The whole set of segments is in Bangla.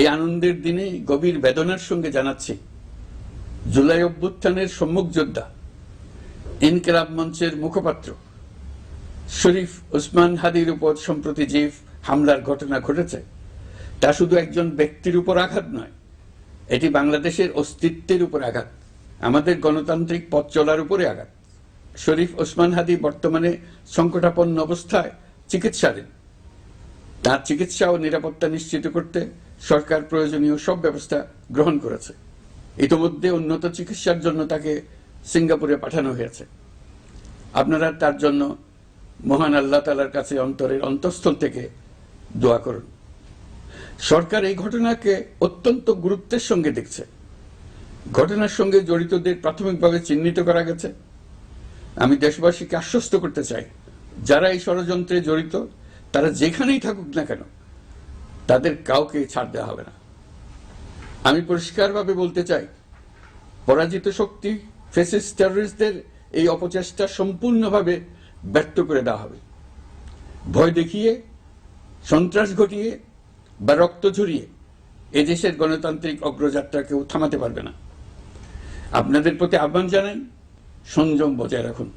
এই আনন্দের দিনে গভীর বেদনার সঙ্গে জানাচ্ছি, জুলাই অভ্যুত্থানের সম্মুখ যোদ্ধা, ইনকিলাব মঞ্চের মুখপাত্র শরীফ ওসমান হাদির উপর সম্প্রতি যে হামলার ঘটনা ঘটেছে, তা শুধু একজন ব্যক্তির উপর আঘাত নয়, এটি বাংলাদেশের অস্তিত্বের উপর আঘাত, আমাদের গণতান্ত্রিক পথ চলার উপরে আঘাত। শরীফ ওসমান হাদি বর্তমানে সংকটাপন্ন অবস্থায় চিকিৎসাধীন। তার চিকিৎসা ও নিরাপত্তা নিশ্চিত করতে সরকার প্রয়োজনীয় সব ব্যবস্থা গ্রহণ করেছে। ইতিমধ্যে উন্নত চিকিৎসার জন্য তাকে সিঙ্গাপুরে পাঠানো হয়েছে। আপনারা তার জন্য মহান আল্লাহ তাআলার কাছে অন্তরের অন্তঃস্থল থেকে দোয়া করুন। সরকার এই ঘটনাকে অত্যন্ত গুরুত্বের সঙ্গে দেখছে। ঘটনার সঙ্গে জড়িতদের প্রাথমিকভাবে চিহ্নিত করা গেছে। আমি দেশবাসীকে আশ্বস্ত করতে চাই, যারা এই ষড়যন্ত্রে জড়িত তারা যেখানেই থাকুক না কেন, তাদের কাউকে ছাড় দেওয়া হবে না। আমি পরিষ্কারভাবে বলতে চাই, পরাজিত শক্তি ফ্যাসিস্ট টেররিস্টদের এই অপচেষ্টা সম্পূর্ণভাবে ব্যর্থ করে দেওয়া হবে। ভয় দেখিয়ে, সন্ত্রাস ঘটিয়ে বা রক্ত ঝরিয়ে এদেশের গণতান্ত্রিক অগ্রযাত্রা কেউ থামাতে পারবে না। আপনাদের প্রতি আহ্বান জানাই, সংযম বজায় রাখুন,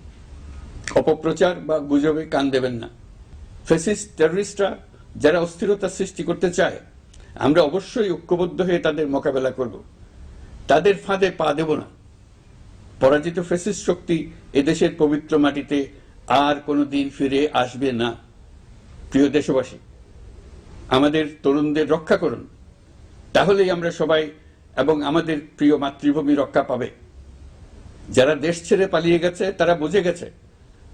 অপপ্রচার বা গুজবে কান দেবেন না। ফ্যাসিস্ট টেররিস্টরা যারা অস্থিরতা সৃষ্টি করতে চায়, আমরা অবশ্যই ঐক্যবদ্ধ হয়ে তাদের মোকাবেলা করব, তাদের ফাঁদে পা দেব না। পরাজিত ফ্যাসিস্ট শক্তি এদেশের পবিত্র মাটিতে আর কোনোদিন ফিরে আসবে না। প্রিয় দেশবাসী, আমাদের তরুণদের রক্ষা করুন, তাহলেই আমরা সবাই এবং আমাদের প্রিয় মাতৃভূমি রক্ষা পাবে। যারা দেশ ছেড়ে পালিয়ে গেছে তারা বুঝে গেছে,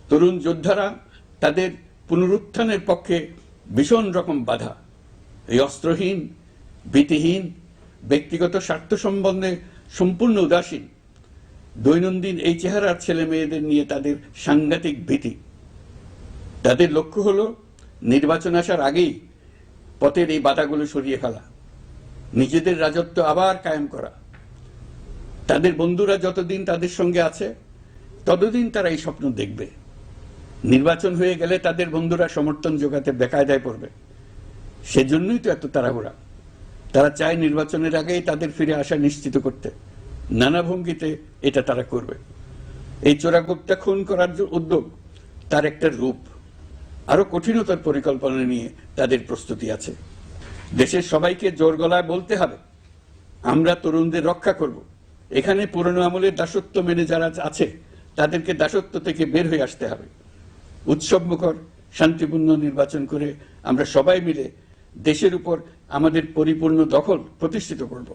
তরুণ যোদ্ধারা তাদের পুনরুত্থানের পক্ষে ভীষণ রকম বাধা। এই অস্ত্রহীন, ভীতিহীন, ব্যক্তিগত স্বার্থ সম্বন্ধে সম্পূর্ণ উদাসীন দৈনন্দিন এই চেহারার ছেলে মেয়েদের নিয়ে তাদের সাংঘাতিক ভীতি। তাদের লক্ষ্য হলো নির্বাচন আসার আগেই পথের এই বাধাগুলো সরিয়ে ফেলা, নিজেদের রাজত্ব আবার কায়েম করা। তাদের বন্ধুরা যতদিন তাদের সঙ্গে আছে ততদিন তারা এই স্বপ্ন দেখবে। নির্বাচন হয়ে গেলে তাদের বন্ধুরা সমর্থন জোগাতে বেকায়দায় পড়বে। সেজন্যই তো এত তাড়াহুড়া। তারা চায় নির্বাচনের আগেই তাদের ফিরে আসা নিশ্চিত করতে। নানা ভঙ্গিতে এটা তারা করবে। এই চোরাগোপ্তা খুন করার যে উদ্যোগ, তার একটা রূপ। আরো কঠিনতর পরিকল্পনা নিয়ে তাদের প্রস্তুতি আছে। দেশের সবাইকে জোর গলায় বলতে হবে, আমরা তরুণদের রক্ষা করব। এখানে পুরনো আমলের দাসত্ব মেনে যারা আছে তাদেরকে দাসত্ব থেকে বের হয়ে আসতে হবে। উৎসবমুখর শান্তিপূর্ণ নির্বাচন করে আমরা সবাই মিলে দেশের উপর আমাদের পরিপূর্ণ দখল প্রতিষ্ঠিত করব।